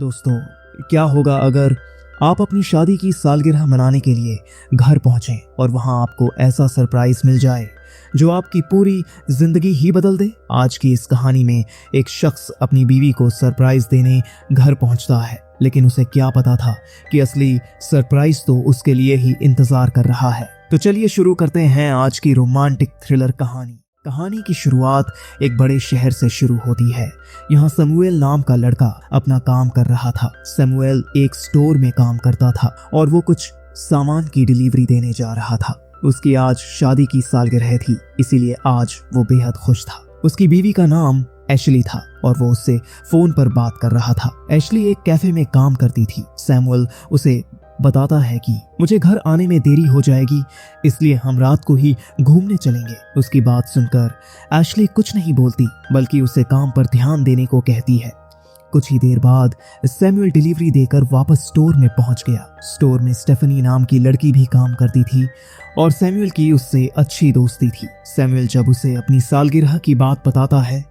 दोस्तों, क्या होगा अगर आप अपनी शादी की सालगिरह मनाने के लिए घर पहुंचें और वहां आपको ऐसा सरप्राइज मिल जाए जो आपकी पूरी जिंदगी ही बदल दे। आज की इस कहानी में एक शख्स अपनी बीवी को सरप्राइज देने घर पहुंचता है, लेकिन उसे क्या पता था कि असली सरप्राइज तो उसके लिए ही इंतजार कर रहा है। तो चलिए शुरू करते हैं आज की रोमांटिक थ्रिलर कहानी। कहानी की शुरुआत एक बड़े शहर से शुरू होती है। यहाँ सैमुअल नाम का लड़का अपना काम कर रहा था। सैमुअल एक स्टोर में काम करता था और वो कुछ सामान की डिलीवरी देने जा रहा था। उसकी आज शादी की सालगिरह थी, इसीलिए आज वो बेहद खुश था। उसकी बीवी का नाम एशली था और वो उससे फोन पर बात कर रहा था। एशली एक कैफे में काम करती थी। सैमुअल उसे बताता है कि मुझे घर आने में देरी हो जाएगी, इसलिए हम रात को ही घूमने चलेंगे। उसकी बात सुनकर एशली कुछ नहीं बोलती, बल्कि उसे काम पर ध्यान देने को कहती है। कुछ ही देर बाद सैमुअल डिलीवरी देकर वापस स्टोर में पहुंच गया। स्टोर में स्टेफनी नाम की लड़की भी काम करती थी और सैमुअल की उससे अच्छी दोस्ती थी। सैमुअल जब उसे अपनी सालगिरह की बात बताता है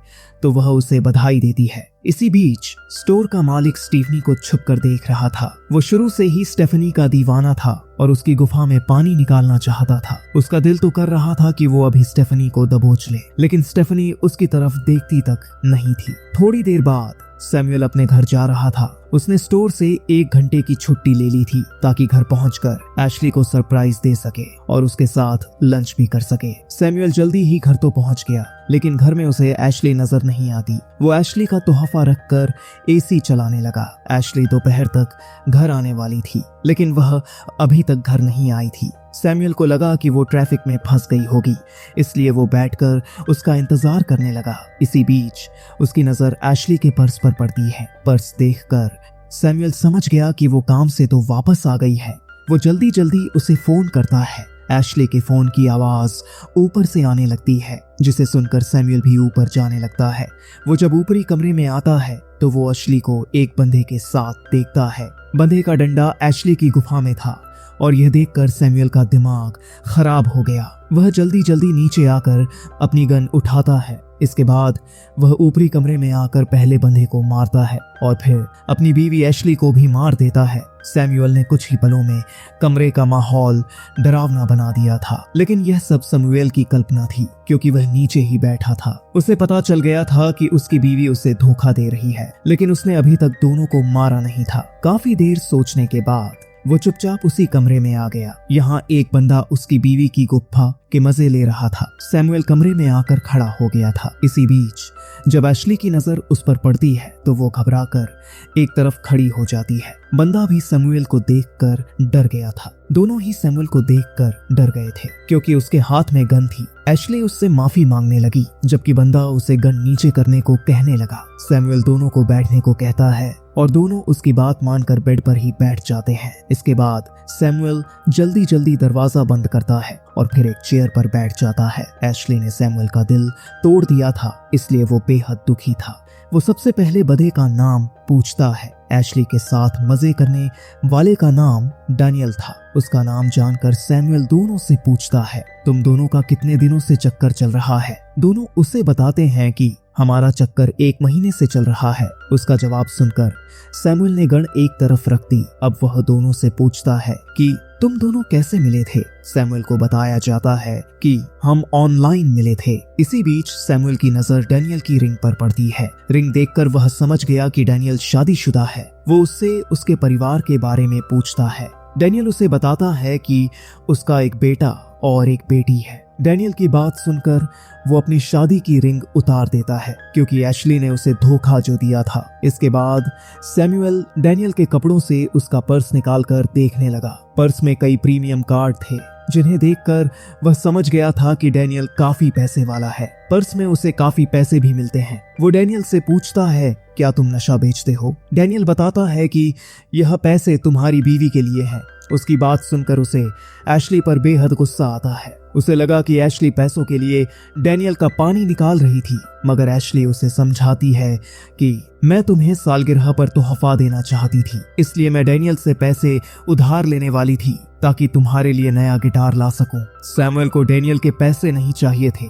तो वह उसे बधाई देती है। इसी बीच स्टोर का मालिक स्टीफनी को छुप कर देख रहा था। वो शुरू से ही स्टेफनी का दीवाना था और उसकी गुफा में पानी निकालना चाहता था। उसका दिल तो कर रहा था कि वो अभी स्टेफनी को दबोच ले, लेकिन स्टेफनी उसकी तरफ देखती तक नहीं थी। थोड़ी देर बाद सैमुअल अपने घर जा रहा था। उसने स्टोर से 1 घंटे की छुट्टी ले ली थी ताकि घर पहुंचकर एशली को सरप्राइज दे सके और उसके साथ लंच भी कर सके। सैमुअल जल्दी ही घर तो पहुंच गया, लेकिन घर में उसे एशली नजर नहीं आती। वो एशली का तोहफा रखकर एसी चलाने लगा। एशली दोपहर तक घर आने वाली थी, लेकिन वह अभी तक घर नहीं आई थी। सैमुअल को लगा कि वो ट्रैफिक में फंस गई होगी, इसलिए वो बैठकर उसका इंतजार करने लगा। इसी बीच उसकी नजर एशली के पर्स पर पड़ती है। पर्स देखकर सैमुअल समझ गया कि वो काम से तो वापस आ गई है। वो जल्दी जल्दी उसे फोन करता है। एशली के फोन की आवाज ऊपर से आने लगती है, जिसे सुनकर सैमुअल भी ऊपर जाने लगता है। वो जब ऊपरी कमरे में आता है तो वो एशली को एक बंधे के साथ देखता है। बंधे का डंडा एशली की गुफा में था और यह देखकर सैमुअल का दिमाग खराब हो गया। वह जल्दी जल्दी नीचे आकर अपनी गन उठाता है। इसके बाद वह ऊपरी कमरे में आकर पहले बंधे को मारता है और फिर अपनी बीवी एशली को भी मार देता है। सैमुअल ने कुछ ही पलों में कमरे का माहौल डरावना बना दिया था, लेकिन यह सब सैमुअल की कल्पना थी, क्योंकि वह नीचे ही बैठा था। उसे पता चल गया था कि उसकी बीवी उसे धोखा दे रही है, लेकिन उसने अभी तक दोनों को मारा नहीं था। काफी देर सोचने के बाद वो चुपचाप उसी कमरे में आ गया। यहाँ एक बंदा उसकी बीवी की गुफ्फा के मजे ले रहा था। सैमुअल कमरे में आकर खड़ा हो गया था। इसी बीच जब एशली की नजर उस पर पड़ती है तो वो घबराकर एक तरफ खड़ी हो जाती है। बंदा भी सैमुअल को देखकर डर गया था। दोनों ही सैमुअल को देखकर डर गए थे, क्योंकि उसके हाथ में गन थी। एशली उससे माफी मांगने लगी, जबकि बंदा उसे गन नीचे करने को कहने लगा। सैमुअल दोनों को बैठने को कहता है और दोनों उसकी बात मानकर बेड पर ही बैठ जाते हैं। इसके बाद सैमुअल जल्दी जल्दी दरवाजा बंद करता है और फिर एक चेयर पर बैठ जाता है। एशली ने सैमुअल का दिल तोड़ दिया था, इसलिए वो बेहद दुखी था। वो सबसे पहले बंधे का नाम पूछता है। एशली के साथ मजे करने वाले का नाम डैनियल था। उसका नाम जानकर सैमुअल दोनों से पूछता है, तुम दोनों का कितने दिनों से चक्कर चल रहा है? दोनों उसे बताते हैं कि हमारा चक्कर 1 महीने से चल रहा है। उसका जवाब सुनकर सैमुअल ने गन एक तरफ रख दी। अब वह दोनों से पूछता है कि तुम दोनों कैसे मिले थे? सैमुअल को बताया जाता है कि हम ऑनलाइन मिले थे। इसी बीच सैमुअल की नजर डैनियल की रिंग पर पड़ती है। रिंग देखकर वह समझ गया कि डैनियल शादीशुदा है। वो उससे उसके परिवार के बारे में पूछता है। डैनियल उसे बताता है कि उसका एक बेटा और एक बेटी है। डैनियल की बात सुनकर वो अपनी शादी की रिंग उतार देता है, क्योंकि एशली ने उसे धोखा जो दिया था। इसके बाद सैमुअल डैनियल के कपड़ों से उसका पर्स निकालकर देखने लगा। पर्स में कई प्रीमियम कार्ड थे, जिन्हें देखकर वह समझ गया था कि डैनियल काफी पैसे वाला है। पर्स में उसे काफी पैसे भी मिलते हैं। वो डैनियल से पूछता है, क्या तुम नशा बेचते हो? डैनियल बताता है कि यह पैसे तुम्हारी बीवी के लिए हैं। उसकी बात सुनकर उसे एशली पर बेहद गुस्सा आता है। उसे लगा कि एशली पैसों के लिए डैनियल का पानी निकाल रही थी, मगर एशली उसे समझाती है कि मैं तुम्हें सालगिरह पर तोहफा देना चाहती थी, इसलिए मैं डैनियल से पैसे उधार लेने वाली थी ताकि तुम्हारे लिए नया गिटार ला सकूं। सैमुअल को डैनियल के पैसे नहीं चाहिए थे,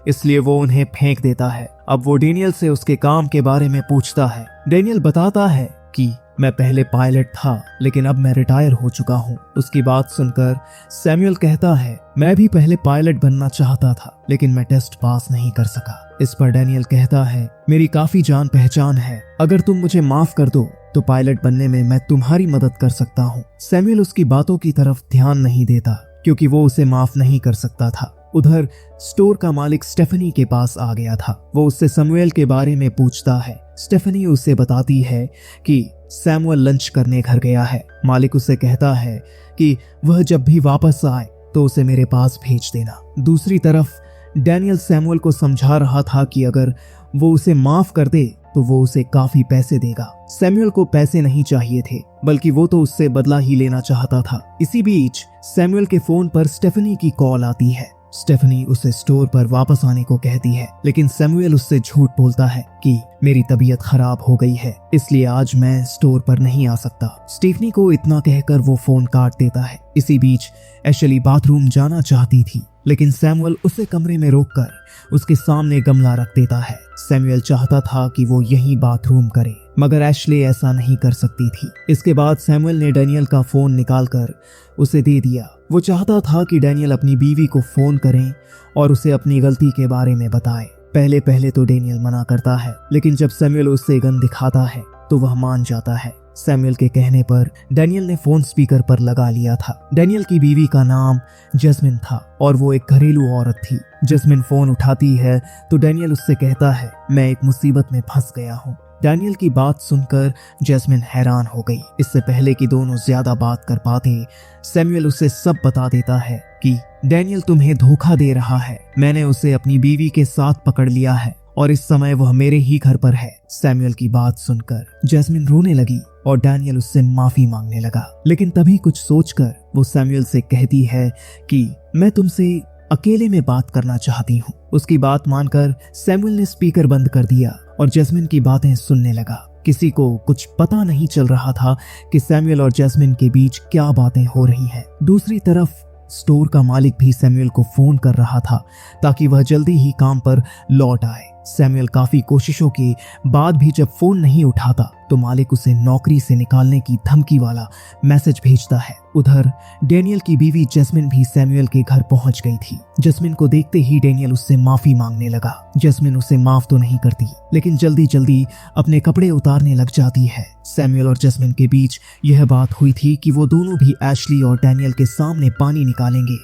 इसलिए वो उन्हें फेंक देता है। अब वो डैनियल से उसके काम के बारे में पूछता है। डैनियल बताता है कि मैं पहले पायलट था लेकिन अब मैं रिटायर हो चुका हूँ। उसकी बात सुनकर सैमुअल कहता है, मैं भी पहले पायलट बनना चाहता था लेकिन मैं टेस्ट पास नहीं कर सका। इस पर डैनियल कहता है, मेरी काफी जान पहचान है, अगर तुम मुझे माफ कर दो तो पायलट बनने में मैं तुम्हारी मदद कर सकता हूँ। सैमुअल उसकी बातों की तरफ ध्यान नहीं देता क्योंकि वो उसे माफ नहीं कर सकता था। उधर स्टोर का मालिक स्टेफनी के पास आ गया था। वो उससे सैमुअल के बारे में पूछता है। स्टेफनी उसे बताती है कि सैमुअल लंच करने घर गया है। मालिक उसे कहता है कि वह जब भी वापस आए तो उसे मेरे पास भेज देना। दूसरी तरफ डैनियल सैमुअल को समझा रहा था कि अगर वो उसे माफ कर दे तो वो उसे काफी पैसे देगा। सैमुअल को पैसे नहीं चाहिए थे बल्कि वो तो उससे बदला ही लेना चाहता था। इसी बीच सैमुअल के फोन पर स्टेफनी की कॉल आती है। स्टेफनी उसे स्टोर पर वापस आने को कहती है लेकिन सैमुअल उससे झूठ बोलता है कि मेरी तबीयत खराब हो गई है इसलिए आज मैं स्टोर पर नहीं आ सकता। स्टेफनी को इतना कहकर वो फोन काट देता है। इसी बीच एशली बाथरूम जाना चाहती थी लेकिन सैमुअल उसे कमरे में रोककर उसके सामने गमला रख देता है। सैमुअल चाहता था कि वो यहीं बाथरूम करे मगर एशली ऐसा नहीं कर सकती थी। इसके बाद सैमुअल ने डैनियल का फोन निकालकर उसे दे दिया। वो चाहता था कि डैनियल अपनी बीवी को फोन करें और उसे अपनी गलती के बारे में बताए। पहले तो डैनियल मना करता है लेकिन जब सैमुअल उसे गन दिखाता है तो वह मान जाता है। सैमुअल के कहने पर डैनियल ने फोन स्पीकर पर लगा लिया था। डैनियल की बीवी का नाम जैस्मिन था और वो एक घरेलू औरत थी। जैस्मिन फोन उठाती है तो डैनियल उससे कहता है, मैं एक मुसीबत में फंस गया हूँ। डैनियल की बात सुनकर जैस्मिन हैरान हो गई। इससे पहले कि दोनों ज्यादा बात कर पाते सैमुअल उसे सब बता देता है कि डैनियल तुम्हें धोखा दे रहा है। मैंने उसे अपनी बीवी के साथ पकड़ लिया है और इस समय वह मेरे ही घर पर है। सैमुअल की बात सुनकर जैस्मिन रोने लगी और डैनियल उससे माफी मांगने लगा लेकिन तभी कुछ सोचकर वो सैमुअल से कहती है कि मैं तुमसे अकेले में बात करना चाहती हूँ। उसकी बात मानकर सैमुअल ने स्पीकर बंद कर दिया और जैस्मिन की बातें सुनने लगा। किसी को कुछ पता नहीं चल रहा था कि सैमुअल और जैस्मिन के बीच क्या बातें हो रही हैं। दूसरी तरफ स्टोर का मालिक भी सैमुअल को फोन कर रहा था ताकि वह जल्दी ही काम पर लौट आए। सैमुअल काफी कोशिशों के बाद भी जब फोन नहीं उठाता तो मालिक उसे नौकरी से निकालने की धमकी वाला मैसेज भेजता है। उधर डैनियल की बीवी जैस्मिन भी सैमुअल के घर पहुंच गई थी। जैस्मिन को देखते ही डैनियल उससे माफी मांगने लगा। जैस्मिन उसे माफ तो नहीं करती लेकिन जल्दी जल्दी अपने कपड़े उतारने लग जाती है। सैमुअल और जैस्मिन के बीच यह बात हुई थी कि वो दोनों भी एशली और डैनियल के सामने पानी निकालेंगे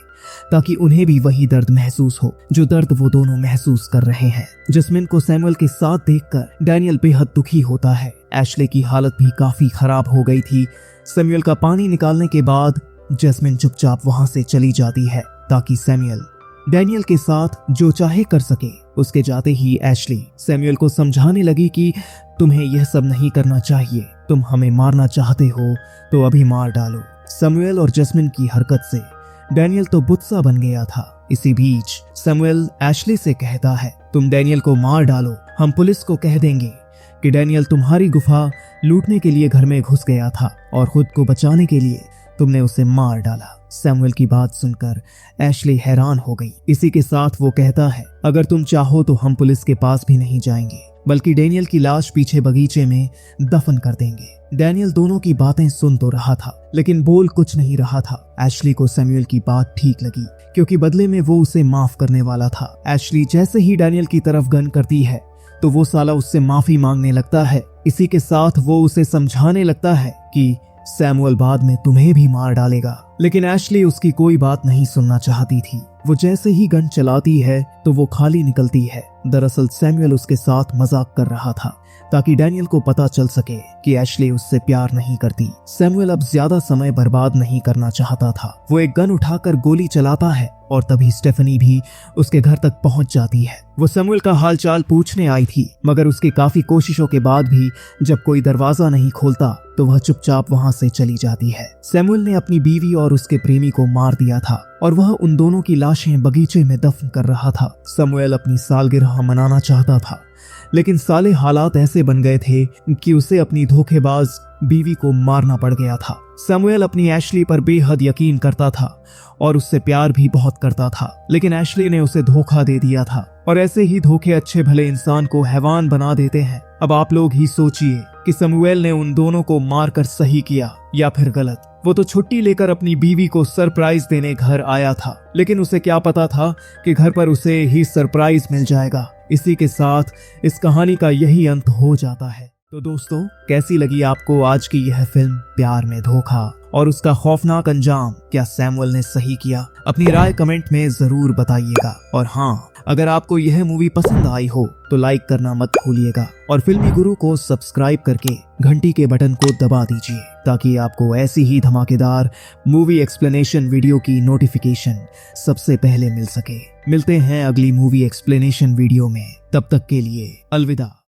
ताकि उन्हें भी वही दर्द महसूस हो जो दर्द वो दोनों महसूस कर रहे हैं। जैस्मिन को सैमुअल के साथ देखकर डैनियल बेहद दुखी होता है। एशले की हालत भी काफी खराब हो गई थी। सैमुअल का पानी निकालने के बाद जैस्मिन चुपचाप वहां से चली जाती है ताकि सैमुअल डैनियल के साथ जो चाहे कर सके। उसके जाते ही एशली सैमुअल को समझाने लगी कि तुम्हें यह सब नहीं करना चाहिए, तुम हमें मारना चाहते हो तो अभी मार डालो। सैमुअल और जैस्मिन की हरकत से डैनियल तो बुत्सा बन गया था। इसी बीच सैमुअल एशली से कहता है, तुम डैनियल को मार डालो, हम पुलिस को कह देंगे कि डैनियल तुम्हारी गुफा लूटने के लिए घर में घुस गया था और खुद को बचाने के लिए तुमने उसे मार डाला। सैमुअल की बात सुनकर एशली हैरान हो गई। इसी के साथ वो कहता है, अगर तुम चाहो तो हम पुलिस के पास भी नहीं जाएंगे बल्कि डैनियल की लाश पीछे बगीचे में दफन कर देंगे। डैनियल दोनों की बातें सुन तो रहा था लेकिन बोल कुछ नहीं रहा था। एशली को सैमुअल की बात ठीक लगी क्योंकि बदले में वो उसे माफ करने वाला था। एशली जैसे ही डैनियल की तरफ गन करती है तो वो साला उससे माफी मांगने लगता है। इसी के साथ वो उसे समझाने लगता है कि सैमुअल बाद में तुम्हें भी मार डालेगा लेकिन एशली उसकी कोई बात नहीं सुनना चाहती थी। वो जैसे ही गन चलाती है तो वो खाली निकलती है। दरअसल सैमुअल उसके साथ मजाक कर रहा था ताकि डैनियल को पता चल सके कि एशली उससे प्यार नहीं करती। सैमुअल अब ज्यादा समय बर्बाद नहीं करना चाहता था। वो एक गन उठाकर गोली चलाता है और तभी स्टेफनी भी उसके घर तक पहुंच जाती है। वो सैमुअल का हालचाल पूछने आई थी मगर उसकी काफी कोशिशों के बाद भी जब कोई दरवाजा नहीं खोलता तो वह चुपचाप वहां से चली जाती है। सैमुअल ने अपनी बीवी और उसके प्रेमी को मार दिया था और वह उन दोनों की लाशें बगीचे में दफन कर रहा था। सैमुअल अपनी सालगिरह मनाना चाहता था लेकिन साले हालात ऐसे बन गए थे कि उसे अपनी धोखेबाज बीवी को मारना पड़ गया था। सैमुअल अपनी एशली पर बेहद यकीन करता था और उससे प्यार भी बहुत करता था लेकिन एशली ने उसे धोखा दे दिया था और ऐसे ही धोखे अच्छे भले इंसान को हैवान बना देते हैं। अब आप लोग ही सोचिए कि समूएल ने उन दोनों को मारकर सही किया या फिर गलत। वो तो छुट्टी लेकर अपनी बीवी को सरप्राइज देने घर आया था, लेकिन उसे क्या पता था कि घर पर उसे ही सरप्राइज मिल जाएगा। इसी के साथ इस कहानी का यही अंत हो जाता है। तो दोस्तों, कैसी लगी आपको आज की यह फिल्म प्यार में धोखा और उसका खौफनाक अंजाम? क्या सैमुअल ने सही किया? अपनी राय कमेंट में जरूर बताइएगा। और हाँ, अगर आपको यह मूवी पसंद आई हो तो लाइक करना मत भूलिएगा और फिल्मी गुरु को सब्सक्राइब करके घंटी के बटन को दबा दीजिए ताकि आपको ऐसी ही धमाकेदार मूवी एक्सप्लेनेशन वीडियो की नोटिफिकेशन सबसे पहले मिल सके। मिलते हैं अगली मूवी एक्सप्लेनेशन वीडियो में, तब तक के लिए अलविदा।